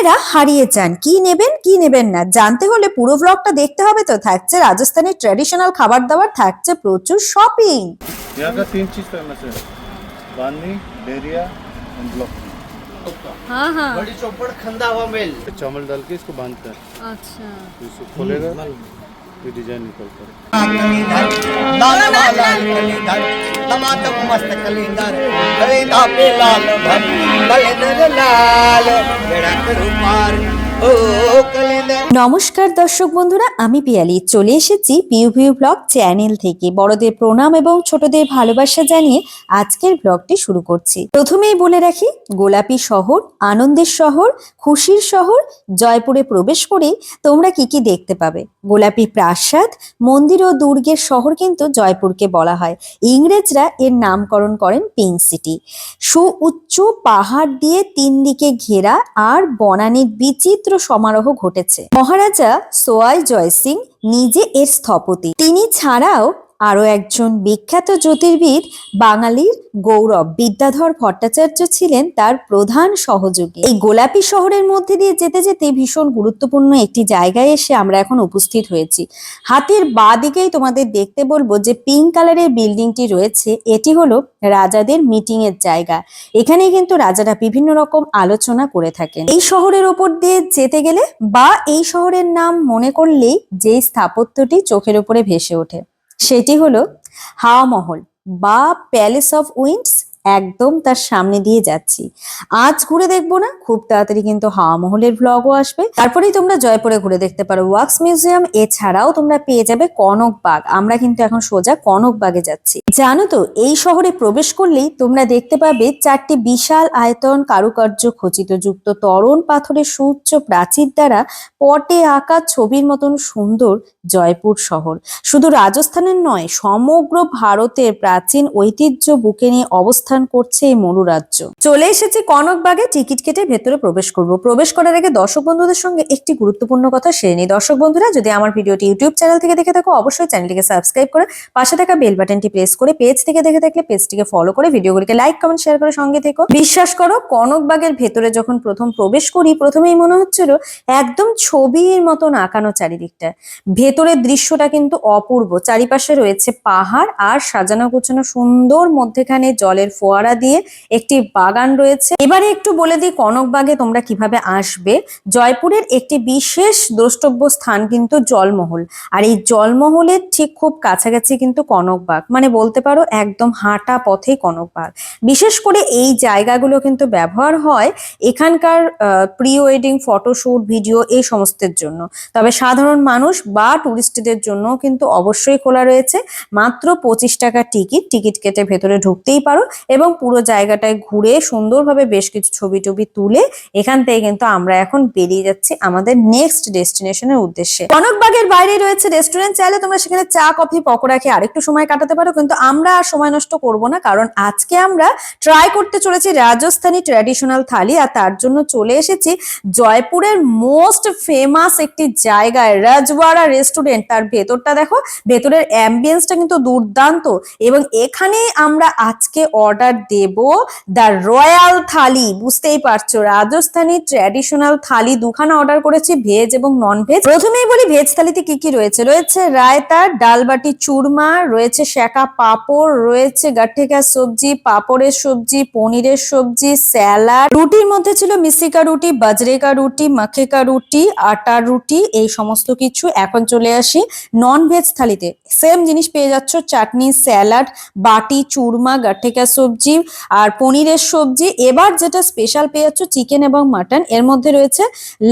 মেয়েরা হারিয়ে যান, কি নেবেন কি নেবেন না জানতে হলে পুরো ব্লগটা দেখতে হবে। তো থাকছে রাজস্থানের ট্র্যাডিশনাল খাবার দাবার, থাকছে প্রচুর শপিং। यहाँ का 3 चीज फेमस है, बांदी, डेरिया एंड ब्लॉक। हाँ हाँ बड़ी चौपड़ खंदा हुआ मेल। चावल डाल के इसको बांधते हैं, अच्छा तो इसको खोलेगा ये डिजाइन निकलता है। मस्त कलिंदर कलिंदा पे लाल भर कलिंदर लाल बेड़ा करू पार ओ कलिंदर। নমস্কার দর্শক বন্ধুরা, আমি পিয়ালি চলে এসেছি পিউ ব্লগ চ্যানেল থেকে। বড়দের প্রণাম এবং ছোটদের ভালোবাসা জানিয়ে আজকের ব্লগটি শুরু করছি। প্রথমেই বলে রাখি, গোলাপি শহর, আনন্দের শহর, খুশির শহর জয়পুরে প্রবেশ করেই তোমরা কি কি দেখতে পাবে। গোলাপি প্রাসাদ, মন্দির ও দুর্গের শহর কিন্তু জয়পুরকে বলা হয়। ইংরেজরা এর নামকরণ করেন পিঙ্ক সিটি। সুউচ্চ পাহাড় দিয়ে তিন দিকে ঘেরা আর বনানীর বিচিত্র সমারোহ ঘটেছে। মহারাজা সোয়াই জয় সিং নিজে এর স্থপতি। তিনি ছাড়াও আরো একজন বিখ্যাত জ্যোতির্বিদ, বাঙালির গৌরব বিদ্যাধর ভট্টাচার্য ছিলেন তার প্রধান সহযোগী। এই গোলাপি শহরের মধ্যে দিয়ে যেতে যেতে ভীষণ গুরুত্বপূর্ণ একটি জায়গায় এসে আমরা এখন উপস্থিত হয়েছি। হাতের বাঁ দিকেই তোমাদের দেখতে বলবো যে পিঙ্ক কালারের বিল্ডিংটি রয়েছে, এটি হলো রাজাদের মিটিং এর জায়গা। এখানে কিন্তু রাজারা বিভিন্ন রকম আলোচনা করে থাকেন। এই শহরের ওপর দিয়ে যেতে গেলে বা এই শহরের নাম মনে করলেই যে স্থাপত্যটি চোখের উপরে ভেসে ওঠে সেটি হলো হাওয়া মহল বা প্যালেস অফ উইন্ডস। একদম তার সামনে দিয়ে যাচ্ছি। আজ ঘুরে দেখবো না, খুব তাড়াতাড়ি কিন্তু হাওয়া মহলের ব্লগও আসবে। তারপরেই তোমরা জয়পুরে ঘুরে দেখতে পারো ওয়াক্স মিউজিয়াম। এছাড়াও তোমরা পেয়ে যাবে কনকবাগ। আমরা কিন্তু এখন সোজা কনকবাগে যাচ্ছি। জানো তো, এই শহরে প্রবেশ করলেই তোমরা দেখতে পাবে চারটি বিশাল আয়তন, কারুকার্য খচিত যুক্ত তরুণ পাথরের সুউচ্চ প্রাচীর দ্বারা পটে আঁকা ছবির মতন সুন্দর জয়পুর শহর। শুধু রাজস্থানের নয়, সমগ্র ভারতের প্রাচীন ঐতিহ্য বুকে নিয়ে অবস্থান করছে এই মরু রাজ্য। চলে এসেছি কনকবাগে, টিকিট কেটে ভেতরে প্রবেশ করব। প্রবেশ করার আগে দর্শক বন্ধুদের সঙ্গে একটি গুরুত্বপূর্ণ কথা সেরে নিই। দর্শক বন্ধুরা, যদি আমার ভিডিওটি ইউটিউব চ্যানেল থেকে দেখে থাকো অবশ্যই চ্যানেলটিকে সাবস্ক্রাইব করে পাশে থাকা বেল বাটনটি প্রেস করে, পেজ থেকে দেখে থাকলে পেজটিকে ফলো করে, ভিডিওগুলিকে লাইক কমেন্ট শেয়ার করে সঙ্গে থেকো। বিশ্বাস করো, কনকবাগের ভেতরে যখন প্রথম প্রবেশ করি প্রথমেই মনে হচ্ছিল একদম ছবির মতন আঁকানো চারিদিকটা। ভেতরের দৃশ্যটা কিন্তু অপূর্ব। চারিপাশে রয়েছে পাহাড় আর সাজানো গোছানো সুন্দর, মধ্যেখানে জলের ফোয়ারা দিয়ে একটি বাগান রয়েছে। এবারে একটু বলে দিই কনকবাগে তোমরা কিভাবে আসবে। জয়পুরের একটি বিশেষ দ্রষ্টব্য স্থান কিন্তু জলমহল, আর এই জলমহলের ঠিক খুব কাছাকাছি কিন্তু কনকবাগ, মানে বলতে পারো একদম হাঁটা পথেই কনকবাগ। বিশেষ করে এই জায়গাগুলো কিন্তু ব্যবহার হয় এখানকার প্রি ওয়েডিং ফটোশুট, ভিডিও এই সমস্তের জন্য। তবে সাধারণ মানুষ বা টুরিস্টদের জন্য কিন্তু অবশ্যই খোলা রয়েছে। মাত্র 25 টাকা টিকিট কেটে ভেতরে ঢুকতেই পারো এবং পুরো জায়গাটায় ঘুরে সুন্দরভাবে বেশ কিছু ছবি টবি তুলে এখান থেকে কিন্তু আমরা এখন বেরিয়ে যাচ্ছি আমাদের নেক্সট ডেস্টিনেশনের উদ্দেশ্যে। কনকবাগের বাইরে রয়েছে রেস্টুরেন্ট, চাইলে তোমরা সেখানে চা কফি পকোড়া খেয়ে আরেকটু সময় কাটাতে পারো, কিন্তু আমরা আর সময় নষ্ট করব না, কারণ আজকে আমরা ট্রাই করতে চলেছি রাজস্থানী ট্র্যাডিশনাল থালি। আর তার জন্য চলে এসেছি জয়পুরের মোস্ট ফেমাস একটি জায়গায়, রাজওয়াড়া রেস্টুরেন্ট। তার ভেতরটা দেখো, ভেতরের অ্যাম্বিয়েন্সটা কিন্তু দুর্দান্ত এবং এখানে আমরা আজকে অর্ডার দেব দ্য রয়্যাল থালি। বুঝতেই পারছো, রাজস্থানী ট্র্যাডিশনাল থালি দুখানা অর্ডার করেছি, ভেজ এবং নন ভেজ। প্রথমেই বলি ভেজ থালিতে কি কি রয়েছে। রয়েছে রায়তা, ডাল বাটি চুরমা, রয়েছে সেকা পাঁপড়, রয়েছে গাঠেকা সবজি, পাঁপড়ের সবজি, পনিরের সবজি, স্যালাড। রুটির মধ্যে ছিল মিসিকা রুটি, বাজরেকা রুটি, মাখেকা রুটি, আটার রুটি, এই সমস্ত কিছু। এখন চলে আসি নন ভেজ থালিতে। সেম জিনিস পেয়ে যাচ্ছ, চাটনি, স্যালাড, বাটি চুরমা, গাঠেকা সবজি আর পনিরের সবজি। এবার যেটা স্পেশাল পেয়ে যাচ্ছ চিকেন এবং মাটন, এর মধ্যে রয়েছে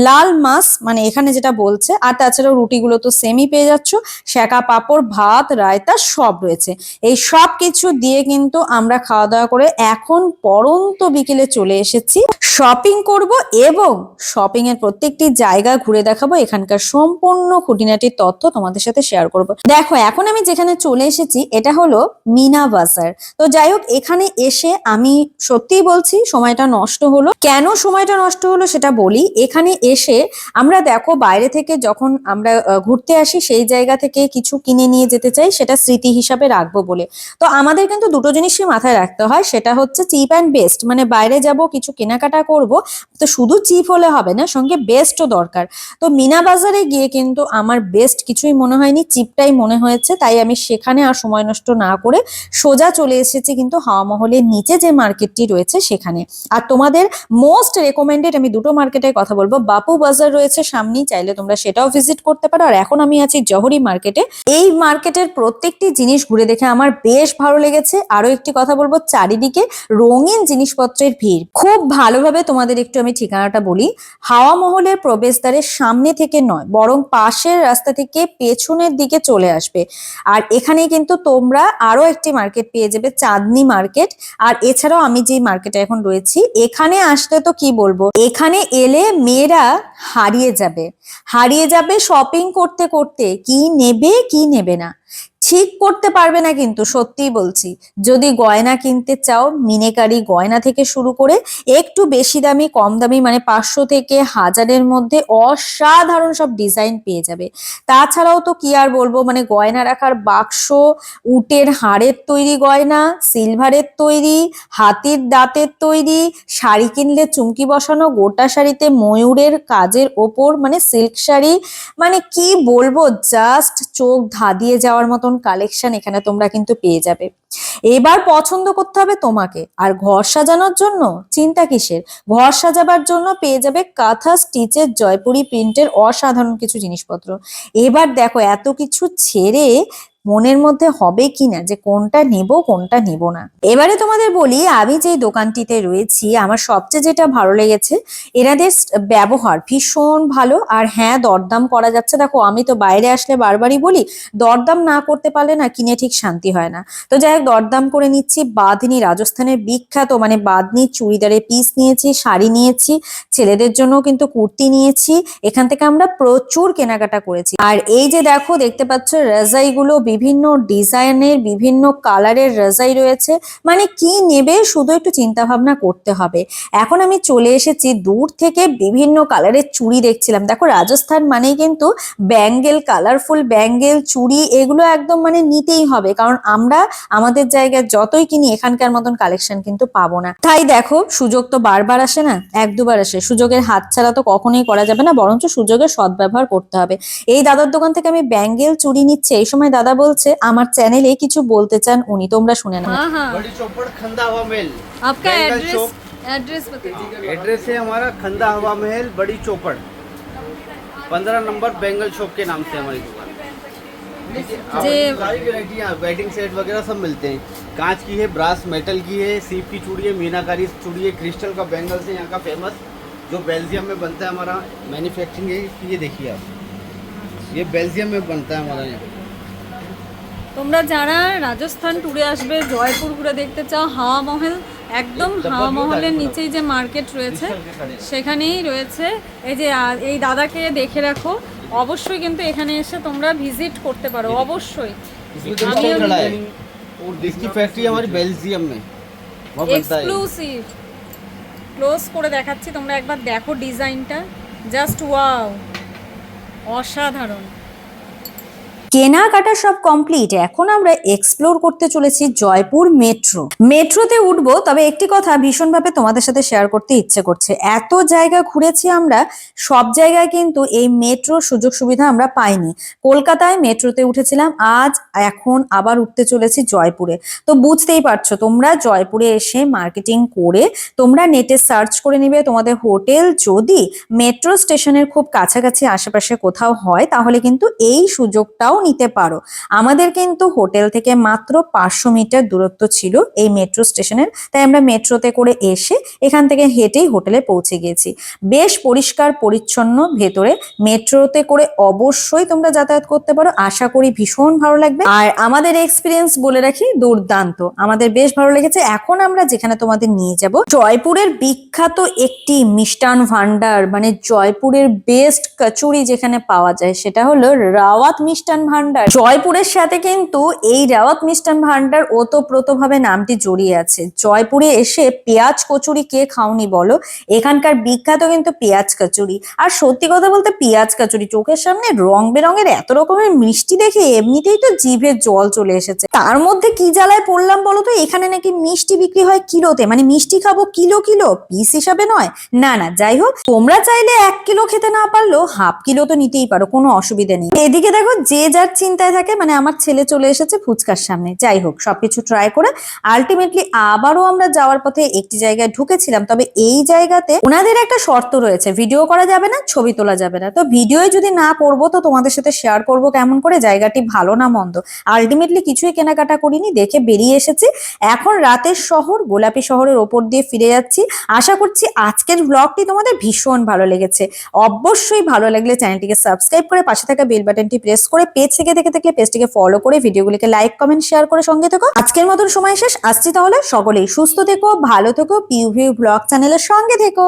লাল মাছ, মানে এখানে যেটা বলছে। আর তাছাড়াও রুটিগুলো তো সেমই পেয়ে যাচ্ছ, সেকা পাঁপড়, ভাত, রায়তা সব রয়েছে। এই সব কিছু দিয়ে কিন্তু আমরা খাওয়া দাওয়া করে এখন পরন্ত বিকেলে চলে এসেছি শপিং করব এবং শপিং এর প্রত্যেকটি জায়গা ঘুরে দেখাবো। এখানকার সম্পূর্ণ খুঁটিনাটির তথ্য তোমাদের সাথে শেয়ার করব। দেখো, এখন আমি যেখানে চলে এসেছি এটা হলো মিনা বাজার। তো যাই হোক, এখানে এসে আমি সত্যিই বলছি সময়টা নষ্ট হলো। কেন সময়টা নষ্ট হলো সেটা বলি। এখানে এসে আমরা দেখো বাইরে থেকে যখন আমরা ঘুরতে আসি সেই জায়গা থেকে কিছু কিনে নিয়ে যেতে চাই, সেটা স্মৃতি হিসাবে রাখবো বলে। তো আমাদের কিন্তু দুটো জিনিসই মাথায় রাখতে হয়, সেটা হচ্ছে চিপ অ্যান্ড বেস্ট। মানে বাইরে যাব কিছু কেনাকাটা করব, তো শুধু চিপ হলে হবে না, সঙ্গে বেস্টও দরকার। তো মিনা বাজারে গিয়ে কিন্তু আমার বেস্ট কিছুই মনে হয়নি, চিপটাই মনে হয়েছে। তাই আমি সেখানে আর সময় নষ্ট না করে সোজা চলে এসেছি কিন্তু হাওয়া মহলের নিচে যে মার্কেটটি রয়েছে সেখানে। আর তোমাদের মোস্ট রেকমেন্ডেড আমি দুটো মার্কেটের কথা বলবো। বাপু বাজার রয়েছে সামনেই, চাইলে তোমরা সেটাও ভিজিট করতে পারো। আর এখন আমি আছি জহরি মার্কেটে। এই মার্কেটের প্রত্যেকটি জিনিস ঘুরে দেখে আমার বেশ ভালো লেগেছে। আরো একটি কথা বলবো, চারিদিকে রঙিন জিনিসপত্রের ভিড়। খুব ভালোভাবে তোমাদের একটু আমি ঠিকানাটা বলি। হাওয়া মহলের প্রবেশদ্বারের সামনে থেকে নয়, বরং পাশের রাস্তা থেকে পেছনের দিকে চলে আসবে। আর এখানে কিন্তু তোমরা আরো একটি মার্কেট পেয়ে যাবে, চাঁদনি মার্কেট। আর এছাড়াও আমি যে মার্কেটে এখন রয়েছি, এখানে আসলে তো কি বলবো, এখানে এলে মেয়েরা হারিয়ে যাবে শপিং করতে করতে। কি নেবে কি নেবে না ঠিক করতে পারবে না, কিন্তু সত্যিই বলছি। যদি গয়না কিনতে চাও, মিনেকারি গয়না থেকে শুরু করে একটু বেশি দামি কম দামি, মানে 500 থেকে 1000-এর মধ্যে অসাধারণ সব ডিজাইন পেয়ে যাবে। তাছাড়াও তো কি আর বলবো, মানে গয়না রাখার বাক্স, উটের হাড়ের তৈরি গয়না, সিলভারের তৈরি, হাতির দাঁতের তৈরি, শাড়ি কিনলে চুমকি বসানো গোটা শাড়িতে ময়ূরের কাজের ওপর, মানে সিল্ক শাড়ি, মানে কি বলবো, জাস্ট চোখ ধাঁধিয়ে যাওয়ার মতন কালেকশন এখানে তোমরা কিন্তু পেয়ে যাবে। এবার পছন্দ করতে হবে তোমাকে। আর ঘর সাজানোর জন্য চিন্তা কিসের, ঘর সাজাবার জন্য পেয়ে যাবে কাঁথা স্টিচের জয়পুরি প্রিন্টের অসাধারণ কিছু জিনিসপত্র। এবার দেখো এত কিছু ছেড়ে মনের মধ্যে হবে কিনা যে কোনটা নেব কোনটা নেব না। এবারে তোমাদের বলি, আমি যে দোকানটিতে রয়েছি আমার সবচেয়ে যেটা ভালো লেগেছে, এনাদের ব্যবহার ভীষণ ভালো। আর হ্যাঁ, দরদাম করা যাচ্ছে। দেখো আমি তো বাইরে আসলে বারবারই বলি, দরদাম না করতে পারলে না কিনে ঠিক শান্তি হয় না। তো যাই হোক, দরদাম করে নিচ্ছি। বাঁধনি, রাজস্থানের বিখ্যাত মানে বাঁধনি চুড়িদারের পিস নিয়েছি, শাড়ি নিয়েছি, ছেলেদের জন্য কিন্তু কুর্তি নিয়েছি। এখান থেকে আমরা প্রচুর কেনাকাটা করেছি। আর এই যে দেখো, দেখতে পাচ্ছ রাজাইগুলো বিভিন্ন ডিজাইনের বিভিন্ন কালারের রাজাই রয়েছে। মানে কি নেবে শুধু একটু চিন্তা ভাবনা করতে হবে। এখন আমি চলে এসেছি, দূর থেকে বিভিন্ন কালারের চুড়ি দেখছিলাম। দেখো রাজস্থান মানেই কিন্তু ব্যাঙ্গেল, কালারফুল ব্যাঙ্গেল, চুড়ি, এগুলো একদম মানে নিতেই হবে। কারণ আমরা আমাদের জায়গায় যতই কিনি এখানকার মতন কালেকশন কিন্তু পাবো না। তাই দেখো, সুযোগ তো বারবার আসে না, এক দুবার আসে। সুযোগের হাতছাড়া তো কখনোই করা যাবে না, বরঞ্চ সুযোগের সদ্ব্যবহার করতে হবে। এই দাদার দোকান থেকে আমি ব্যাঙ্গেল চুড়ি নিচ্ছে। এই সময় দাদা বলছে আমার চ্যানেলে কিছু বলতে চান উনি, তোমরা শুনে নাও। हाँ हाँ। बड़ी चौपड़ खंदा हवा महल। आपका बैंगल एड्रेस चौक। एड्रेस बताइए। एड्रेस है हमारा खंदा हवा महल, बड़ी चौपड़, 15 नंबर बेंगल शॉप के नाम से हमारी दुकान। जे सारी वेराइटियाँ, वेडिंग सेट वगैरह सब मिलते हैं। कांच की है, ब्रास मेटल की है, सीप की चूड़ी है, मीनाकारी चूड़ी है, क्रिस्टल का बैंगल से यहाँ का फेमस जो बेल्जियम में बनता है। हमारा मैन्युफैक्चरिंग है इसकी, ये देखिए आप, ये बेल्जियम में बनता है हमारा यहाँ। তোমরা যারা রাজস্থান ট্যুরে আসবে, জয়পুর ঘুরে দেখতে চাও, হাওয়া মহল একদম হাওয়া মহলের নিচেই যে মার্কেট রয়েছে সেখানেই রয়েছে। এই যে এই দাদাকে দেখে রাখো, অবশ্যই কিন্তু এখানে এসে তোমরা ভিজিট করতে পারো অবশ্যই। इसमें तो बहुत बड़ा है और इसकी फैक्ट्री हमारी बेल्जियम में वो बनता है। এক্সক্লুসিভ ক্লোজ করে দেখাচ্ছি, তোমরা একবার দেখো ডিজাইনটা, জাস্ট ওয়াও, অসাধারণ। কেনাকাটা সব কমপ্লিট। এখন আমরা এক্সপ্লোর করতে চলেছি জয়পুর মেট্রোতে উঠবো। তবে একটি কথা ভীষণভাবে তোমাদের সাথে শেয়ার করতে ইচ্ছে করছে, এত জায়গা ঘুরেছি আমরা, সব জায়গায় কিন্তু এই মেট্রোর সুযোগ সুবিধা আমরা পাইনি। কলকাতায় মেট্রোতে উঠেছিলাম, আজ এখন আবার উঠতে চলেছি জয়পুরে। তো বুঝতেই পারছো, তোমরা জয়পুরে এসে মার্কেটিং করে তোমরা নেটে সার্চ করে নিবে তোমাদের হোটেল যদি মেট্রো স্টেশনের খুব কাছাকাছি আশেপাশে কোথাও হয়, তাহলে কিন্তু এই সুযোগটাও নিতে পারো। আমাদের কিন্তু হোটেল থেকে মাত্র 500 মিটার দূরত্ব ছিল এই মেট্রো স্টেশনের। তাই আমরা মেট্রোতে করে এসে এখান থেকে হেঁটেই হোটেলে পৌঁছে গিয়েছি। বেশ পরিষ্কার পরিচ্ছন্ন ভেতরে। মেট্রোতে করে অবশ্যই তোমরা যাতায়াত করতে পারো, আশা করি ভীষণ ভালো লাগবে। আর আমাদের এক্সপিরিয়েন্স বলে রাখি, দুর্দান্ত, আমাদের বেশ ভালো লেগেছে। এখন আমরা যেখানে তোমাদের নিয়ে যাব, জয়পুরের বিখ্যাত একটি মিষ্টান ভান্ডার, মানে জয়পুরের বেস্ট কচুরি যেখানে পাওয়া যায়, সেটা হলো রাওয়াত মিষ্টান ভান্ডার, জয়পুরের সাথে কিন্তু এই রাওয়াত মিষ্টান ভান্ডার ওতপ্রোতভাবে নামটি জড়িয়ে আছে। জয়পুরে এসে পেঁয়াজ কচুরি কে খাওনি বলো, এখানকার বিখ্যাত কিন্তু পেঁয়াজ কচুরি। আর সত্যি কথা বলতে পেঁয়াজ কচুরি চোখের সামনে রং বেরঙের এত রকমের মিষ্টি দেখে এমনিতেই তো জিভে জল চলে এসেছে। তার মধ্যে কি জ্বালায় পড়লাম বলো তো, এখানে নাকি মিষ্টি বিক্রি হয় কিলোতে, মানে মিষ্টি খাবো কিলো কিলো, পিস হিসাবে নয়। না না, যাই হোক, তোমরা চাইলে 1 কিলো খেতে না পারলেও হাফ কিলো তো নিতেই পারো, কোনো অসুবিধা নেই। এদিকে দেখো যে যার চিন্তায় থাকে, মানে আমার ছেলে চলে এসেছে ফুচকার সামনে। যাই হোক, সবকিছু ট্রাই করে আলটিমেটলি আবারও আমরা যাওয়ার পথে একটি জায়গায় ঢুকেছিলাম। তবে এই জায়গাতে ওনাদের একটা শর্ত রয়েছে, ভিডিও করা যাবে না, ছবি তোলা যাবে না। তো ভিডিও যদি না করবো তো তোমাদের সাথে শেয়ার করবো কেমন করে, জায়গাটি ভালো না মন্দ। আলটিমেটলি কিছুই কেনাকাটা করিনি, দেখে বেরিয়ে এসেছি। এখন রাতের শহর গোলাপি শহরের ওপর দিয়ে ফিরে যাচ্ছি। আশা করছি আজকের ব্লগটি তোমাদের ভীষণ ভালো লেগেছে। অবশ্যই ভালো লাগলে চ্যানেলটিকে সাবস্ক্রাইব করে পাশে থাকা বেল বাটনটি প্রেস করে, পেজ থেকে দেখে থাকলে পেজটিকে ফলো করে, ভিডিওগুলিকে লাইক কমেন্ট শেয়ার করে সঙ্গে থেকো। আজকের মতন সময় শেষ, আসছি তাহলে। সকলেই সুস্থ থেকো, ভালো থেকো, পিউ ভিউ ব্লগ চ্যানেলের সঙ্গে থেকো।